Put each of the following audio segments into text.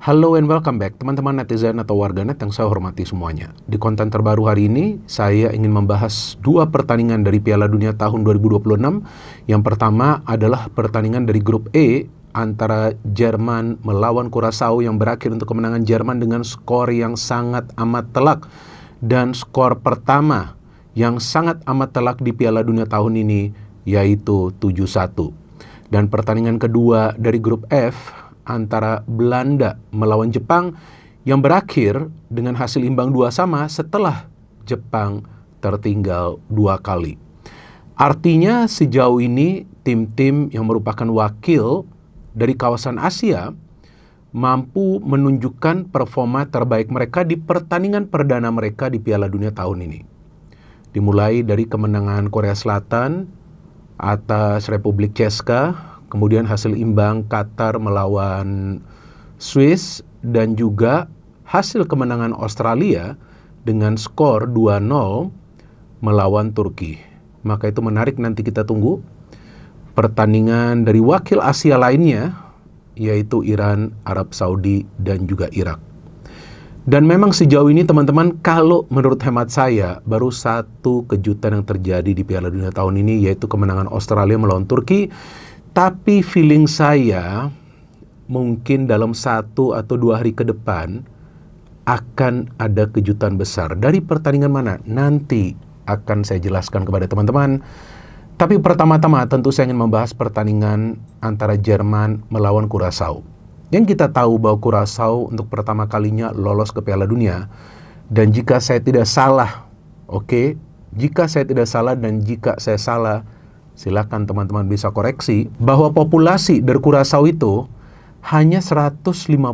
Halo and welcome back teman-teman netizen atau warganet yang saya hormati semuanya. Di konten terbaru hari ini, saya ingin membahas dua pertandingan dari Piala Dunia tahun 2026. Yang pertama adalah pertandingan dari grup E antara Jerman melawan Curaçao yang berakhir untuk kemenangan Jerman dengan skor yang sangat amat telak. Dan skor pertama yang sangat amat telak di Piala Dunia tahun ini yaitu 7-1. Dan pertandingan kedua dari grup F antara Belanda melawan Jepang yang berakhir dengan hasil imbang 2-2 setelah Jepang tertinggal 2 kali. Artinya sejauh ini tim-tim yang merupakan wakil dari kawasan Asia mampu menunjukkan performa terbaik mereka di pertandingan perdana mereka di Piala Dunia tahun ini. Dimulai dari kemenangan Korea Selatan atas Republik Czeska, kemudian hasil imbang Qatar melawan Swiss, dan juga hasil kemenangan Australia dengan skor 2-0 melawan Turki. Maka itu menarik, nanti kita tunggu pertandingan dari wakil Asia lainnya, yaitu Iran, Arab Saudi, dan juga Irak. Dan memang sejauh ini teman-teman, kalau menurut hemat saya, baru satu kejutan yang terjadi di Piala Dunia tahun ini, yaitu kemenangan Australia melawan Turki. Tapi feeling saya mungkin dalam 1 atau 2 hari ke depan akan ada kejutan besar. Dari pertandingan mana? Nanti akan saya jelaskan kepada teman-teman. Tapi pertama-tama tentu saya ingin membahas pertandingan antara Jerman melawan Curaçao. Yang kita tahu bahwa Curaçao untuk pertama kalinya lolos ke Piala Dunia. Dan jika saya tidak salah, jika saya tidak salah dan jika saya salah, silakan teman-teman bisa koreksi, bahwa populasi dari Curaçao itu hanya 156.000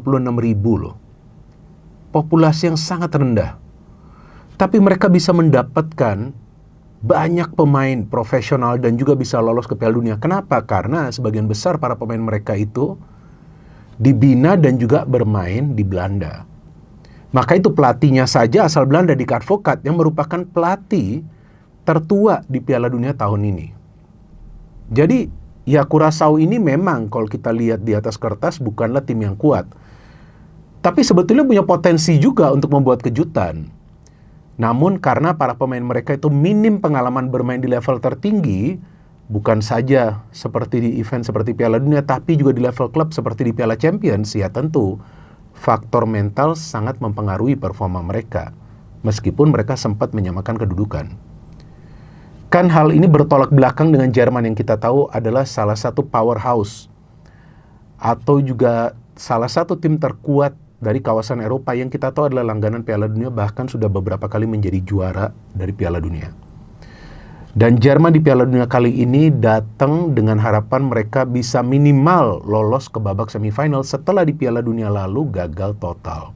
loh. Populasi yang sangat rendah. Tapi mereka bisa mendapatkan banyak pemain profesional dan juga bisa lolos ke Piala Dunia. Kenapa? Karena sebagian besar para pemain mereka itu dibina dan juga bermain di Belanda. Maka itu pelatihnya saja asal Belanda, Dick Advocaat, yang merupakan pelatih tertua di Piala Dunia tahun ini. Jadi, ya Curaçao ini memang kalau kita lihat di atas kertas bukanlah tim yang kuat. Tapi sebetulnya punya potensi juga untuk membuat kejutan. Namun karena para pemain mereka itu minim pengalaman bermain di level tertinggi, bukan saja seperti di event seperti Piala Dunia, tapi juga di level klub seperti di Piala Champions, ya tentu faktor mental sangat mempengaruhi performa mereka. Meskipun mereka sempat menyamakan kedudukan. Kan hal ini bertolak belakang dengan Jerman yang kita tahu adalah salah satu powerhouse atau juga salah satu tim terkuat dari kawasan Eropa yang kita tahu adalah langganan Piala Dunia, bahkan sudah beberapa kali menjadi juara dari Piala Dunia. Dan Jerman di Piala Dunia kali ini datang dengan harapan mereka bisa minimal lolos ke babak semifinal setelah di Piala Dunia lalu gagal total.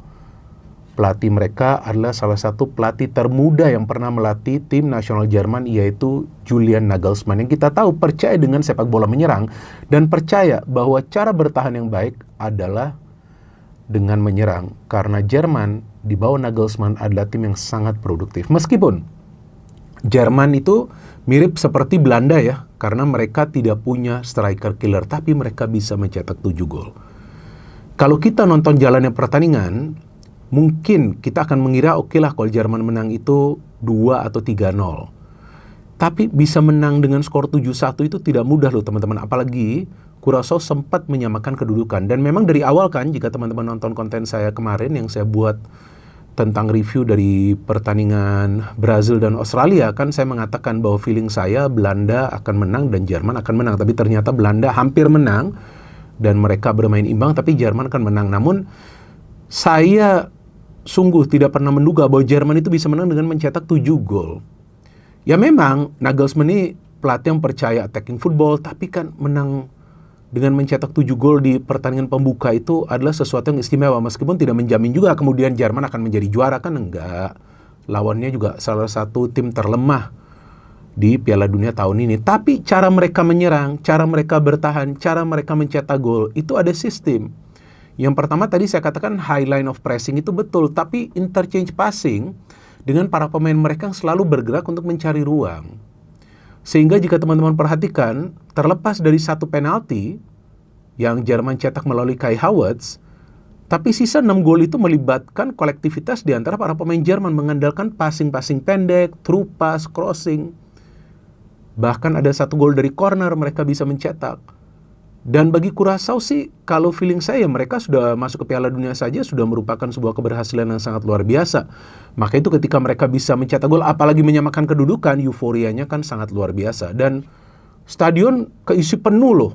Pelatih mereka adalah salah satu pelatih termuda yang pernah melatih tim nasional Jerman, yaitu Julian Nagelsmann, yang kita tahu percaya dengan sepak bola menyerang dan percaya bahwa cara bertahan yang baik adalah dengan menyerang. Karena Jerman di bawah Nagelsmann adalah tim yang sangat produktif. Meskipun Jerman itu mirip seperti Belanda ya, karena mereka tidak punya striker killer, tapi mereka bisa mencetak 7 gol. Kalau kita nonton jalannya pertandingan, mungkin kita akan mengira oke lah kalau Jerman menang itu 2 atau 3-0. Tapi bisa menang dengan skor 7-1 itu tidak mudah loh teman-teman. Apalagi Curaçao sempat menyamakan kedudukan. Dan memang dari awal kan, jika teman-teman nonton konten saya kemarin yang saya buat tentang review dari pertandingan Brazil dan Australia, kan saya mengatakan bahwa feeling saya Belanda akan menang dan Jerman akan menang. Tapi ternyata Belanda hampir menang dan mereka bermain imbang, tapi Jerman akan menang. Namun saya sungguh tidak pernah menduga bahwa Jerman itu bisa menang dengan mencetak 7 gol. Ya memang Nagelsmann ini pelatih yang percaya attacking football, tapi kan menang dengan mencetak 7 gol di pertandingan pembuka itu adalah sesuatu yang istimewa. Meskipun tidak menjamin juga kemudian Jerman akan menjadi juara, kan enggak. Lawannya juga salah satu tim terlemah di Piala Dunia tahun ini. Tapi cara mereka menyerang, cara mereka bertahan, cara mereka mencetak gol, itu ada sistem. Yang pertama tadi saya katakan high line of pressing itu betul, tapi interchange passing dengan para pemain mereka yang selalu bergerak untuk mencari ruang. Sehingga jika teman-teman perhatikan, terlepas dari satu penalti yang Jerman cetak melalui Kai Havertz, Tapi sisa 6 gol itu melibatkan kolektivitas di antara para pemain Jerman, mengandalkan passing-passing pendek, through pass, crossing. Bahkan ada 1 gol dari corner mereka bisa mencetak. Dan bagi Curaçao sih, kalau feeling saya mereka sudah masuk ke Piala Dunia saja sudah merupakan sebuah keberhasilan yang sangat luar biasa. Maka itu ketika mereka bisa mencetak gol, apalagi menyamakan kedudukan, euforianya kan sangat luar biasa. Dan stadion keisi penuh loh,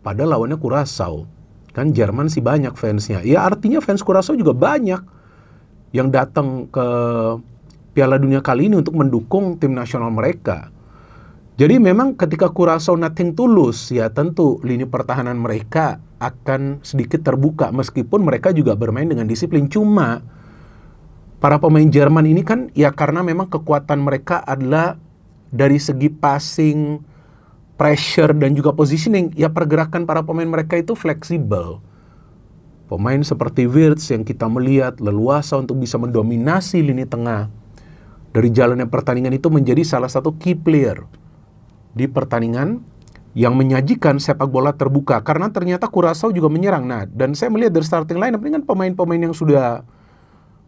padahal lawannya Curaçao. Kan Jerman sih banyak fansnya. Ya artinya fans Curaçao juga banyak yang datang ke Piala Dunia kali ini untuk mendukung tim nasional mereka. Jadi memang ketika Curaçao nothing to lose, ya tentu lini pertahanan mereka akan sedikit terbuka meskipun mereka juga bermain dengan disiplin. Cuma para pemain Jerman ini kan ya karena memang kekuatan mereka adalah dari segi passing, pressure dan juga positioning, ya pergerakan para pemain mereka itu fleksibel. Pemain seperti Wirtz yang kita melihat leluasa untuk bisa mendominasi lini tengah dari jalannya pertandingan itu menjadi salah satu key player di pertandingan yang menyajikan sepak bola terbuka, karena ternyata Curaçao juga menyerang. Nah, dan saya melihat dari starting lineup ini kan pemain-pemain yang sudah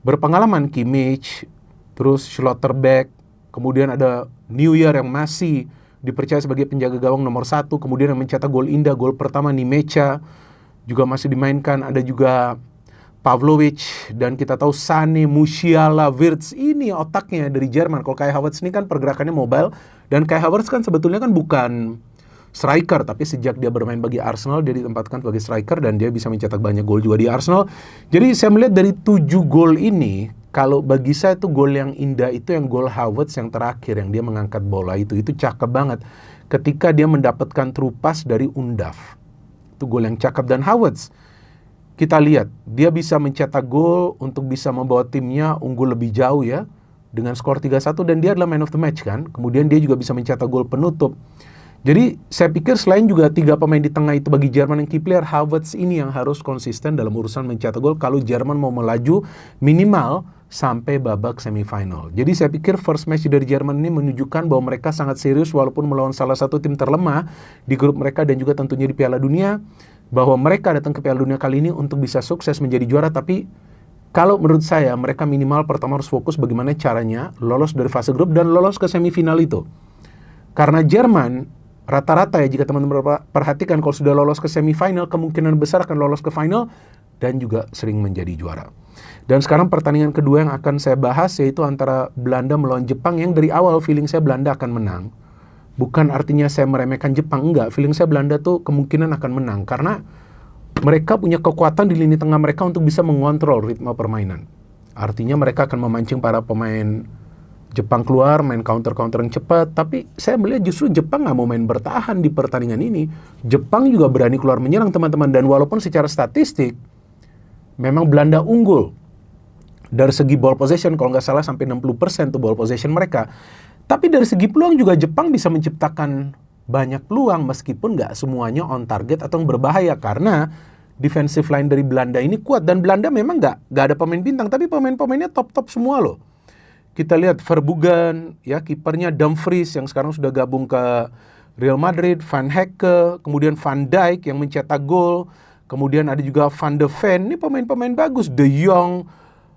berpengalaman, Kimmich, terus Schlotterbeck, kemudian ada Neuer yang masih dipercaya sebagai penjaga gawang nomor 1, kemudian yang mencetak gol indah, gol pertama Nimecha juga masih dimainkan, ada juga Pavlovic, dan kita tahu Sané, Musiala, Wirtz, ini otaknya dari Jerman. Kalau Kai Havertz ini kan pergerakannya mobile, dan Kai Havertz kan sebetulnya kan bukan striker, tapi sejak dia bermain bagi Arsenal, dia ditempatkan sebagai striker, dan dia bisa mencetak banyak gol juga di Arsenal. Jadi saya melihat dari 7 gol ini, kalau bagi saya itu gol yang indah itu yang gol Havertz yang terakhir, yang dia mengangkat bola itu cakep banget. Ketika dia mendapatkan through pass dari Undaf, itu gol yang cakep. Dan Havertz, kita lihat, dia bisa mencetak gol untuk bisa membawa timnya unggul lebih jauh ya, dengan skor 3-1, dan dia adalah man of the match kan. Kemudian dia juga bisa mencetak gol penutup. Jadi saya pikir selain juga 3 pemain di tengah itu bagi Jerman yang key player, Havertz ini yang harus konsisten dalam urusan mencetak gol kalau Jerman mau melaju minimal sampai babak semifinal. Jadi saya pikir first match dari Jerman ini menunjukkan bahwa mereka sangat serius walaupun melawan salah satu tim terlemah di grup mereka dan juga tentunya di Piala Dunia, bahwa mereka datang ke Piala Dunia kali ini untuk bisa sukses menjadi juara. Tapi kalau menurut saya mereka minimal pertama harus fokus bagaimana caranya lolos dari fase grup dan lolos ke semifinal itu. Karena Jerman rata-rata ya, jika teman-teman perhatikan, kalau sudah lolos ke semifinal kemungkinan besar akan lolos ke final dan juga sering menjadi juara. Dan sekarang pertandingan kedua yang akan saya bahas yaitu antara Belanda melawan Jepang, yang dari awal feeling saya Belanda akan menang. Bukan artinya saya meremehkan Jepang, enggak. Feeling saya Belanda tuh kemungkinan akan menang karena mereka punya kekuatan di lini tengah mereka untuk bisa mengontrol ritme permainan. Artinya mereka akan memancing para pemain Jepang keluar, main counter-counter yang cepat. Tapi saya melihat justru Jepang nggak mau main bertahan di pertandingan ini. Jepang juga berani keluar menyerang teman-teman. Dan walaupun secara statistik memang Belanda unggul dari segi ball possession, kalau nggak salah sampai 60% tuh ball possession mereka. Tapi dari segi peluang juga Jepang bisa menciptakan banyak peluang meskipun nggak semuanya on target atau yang berbahaya, karena defensive line dari Belanda ini kuat. Dan Belanda memang nggak ada pemain bintang, tapi pemain-pemainnya top-top semua loh. Kita lihat Verboegen, ya kipernya Dumfries yang sekarang sudah gabung ke Real Madrid, Van Hecke, kemudian Van Dijk yang mencetak gol, kemudian ada juga Van de Ven, ini pemain-pemain bagus, De Jong,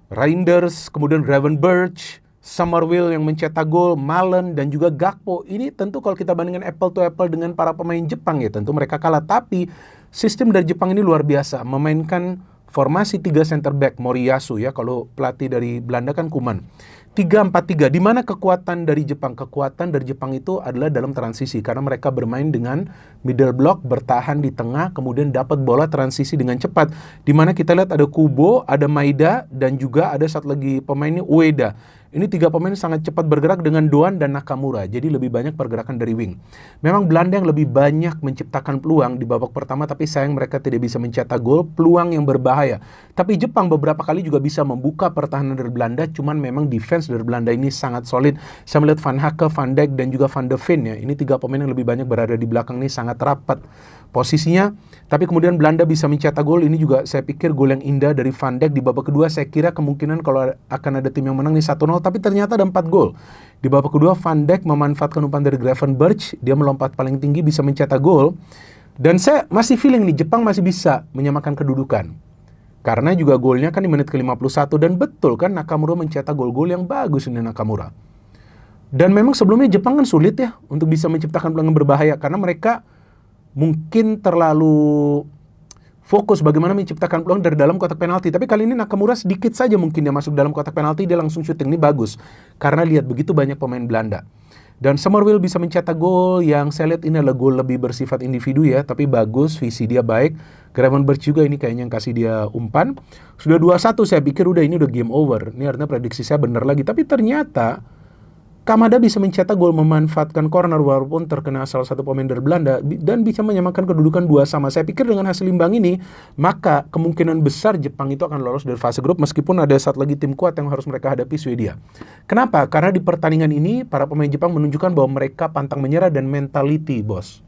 Reinders, kemudian Gravenberch, Summerville yang mencetak gol, Malen dan juga Gakpo. Ini tentu kalau kita bandingkan apple to apple dengan para pemain Jepang ya tentu mereka kalah. Tapi sistem dari Jepang ini luar biasa, memainkan formasi 3 center back, Moriyasu ya, kalau pelatih dari Belanda kan Koeman. 3-4-3, di mana kekuatan dari Jepang? Kekuatan dari Jepang itu adalah dalam transisi, karena mereka bermain dengan middle block, bertahan di tengah, kemudian dapat bola transisi dengan cepat. Di mana kita lihat ada Kubo, ada Maeda, dan juga ada satu lagi pemainnya Ueda. Ini 3 pemain sangat cepat bergerak dengan Doan dan Nakamura, jadi lebih banyak pergerakan dari wing. Memang Belanda yang lebih banyak menciptakan peluang di babak pertama, tapi sayang mereka tidak bisa mencetak gol, peluang yang berbahaya. Tapi Jepang beberapa kali juga bisa membuka pertahanan dari Belanda, cuman memang defense dari Belanda ini sangat solid. Saya melihat Van Hecke, Van Dijk, dan juga Van de Ven ya, ini 3 pemain yang lebih banyak berada di belakang ini sangat rapat posisinya. Tapi kemudian Belanda bisa mencetak gol, ini juga saya pikir gol yang indah dari Van Dijk di babak kedua. Saya kira kemungkinan kalau akan ada tim yang menang nih 1-0, tapi ternyata ada 4 gol. Di babak kedua Van Dijk memanfaatkan umpan dari Gravenberch, dia melompat paling tinggi bisa mencetak gol. Dan saya masih feeling nih Jepang masih bisa menyamakan kedudukan. Karena juga golnya kan di menit ke-51 dan betul kan Nakamura mencetak gol-gol yang bagus ini Nakamura. Dan memang sebelumnya Jepang kan sulit ya untuk bisa menciptakan peluang berbahaya karena mereka mungkin terlalu fokus bagaimana menciptakan peluang dari dalam kotak penalti. Tapi kali ini Nakamura sedikit saja mungkin dia masuk dalam kotak penalti, dia langsung syuting. Ini bagus karena lihat begitu banyak pemain Belanda. Dan Summerville bisa mencetak gol yang saya lihat ini adalah gol lebih bersifat individu ya, tapi bagus, visi dia baik. Gravenberch juga ini kayaknya yang kasih dia umpan. Sudah 2-1, saya pikir ini udah game over. Ini artinya prediksi saya benar lagi. Tapi ternyata Kamada bisa mencetak gol memanfaatkan corner walaupun terkena salah satu pemain dari Belanda dan bisa menyamakan kedudukan 2-2. Saya pikir dengan hasil imbang ini, maka kemungkinan besar Jepang itu akan lolos dari fase grup meskipun ada satu lagi tim kuat yang harus mereka hadapi, Swedia. Kenapa? Karena di pertandingan ini para pemain Jepang menunjukkan bahwa mereka pantang menyerah dan mentality, bos.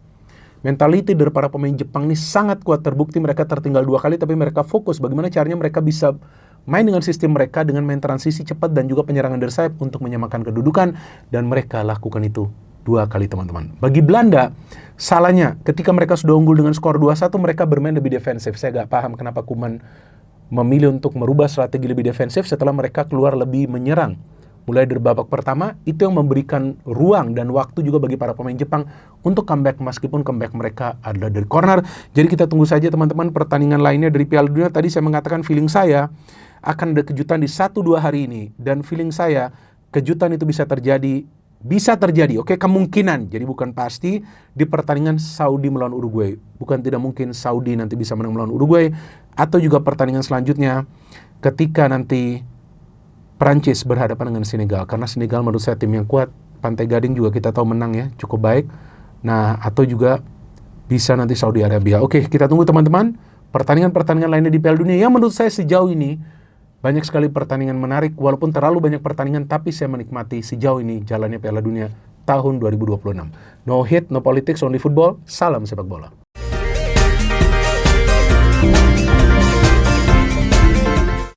Mentality dari para pemain Jepang ini sangat kuat, terbukti mereka tertinggal 2 kali tapi mereka fokus bagaimana caranya mereka bisa main dengan sistem mereka dengan main transisi cepat dan juga penyerangan dari sayap untuk menyamakan kedudukan dan mereka lakukan itu 2 kali teman-teman. Bagi Belanda, salahnya ketika mereka sudah unggul dengan skor 2-1 mereka bermain lebih defensif. Saya gak paham kenapa Koeman memilih untuk merubah strategi lebih defensif setelah mereka keluar lebih menyerang. Mulai dari babak pertama, itu yang memberikan ruang dan waktu juga bagi para pemain Jepang untuk comeback meskipun comeback mereka adalah dari corner. Jadi kita tunggu saja teman-teman pertandingan lainnya dari Piala Dunia. Tadi saya mengatakan feeling saya akan ada kejutan di 1-2 hari ini. Dan feeling saya kejutan itu bisa terjadi, oke, kemungkinan, jadi bukan pasti, di pertandingan Saudi melawan Uruguay. Bukan tidak mungkin Saudi nanti bisa menang melawan Uruguay, atau juga pertandingan selanjutnya ketika nanti Prancis berhadapan dengan Senegal. Karena Senegal menurut saya tim yang kuat. Pantai Gading juga kita tahu menang ya, cukup baik. Nah, atau juga bisa nanti Saudi Arabia. Oke, kita tunggu teman-teman pertandingan-pertandingan lainnya di Piala Dunia yang menurut saya sejauh ini banyak sekali pertandingan menarik. Walaupun terlalu banyak pertandingan, tapi saya menikmati sejauh ini jalannya Piala Dunia tahun 2026. No hate, no politics, only football. Salam sepak bola.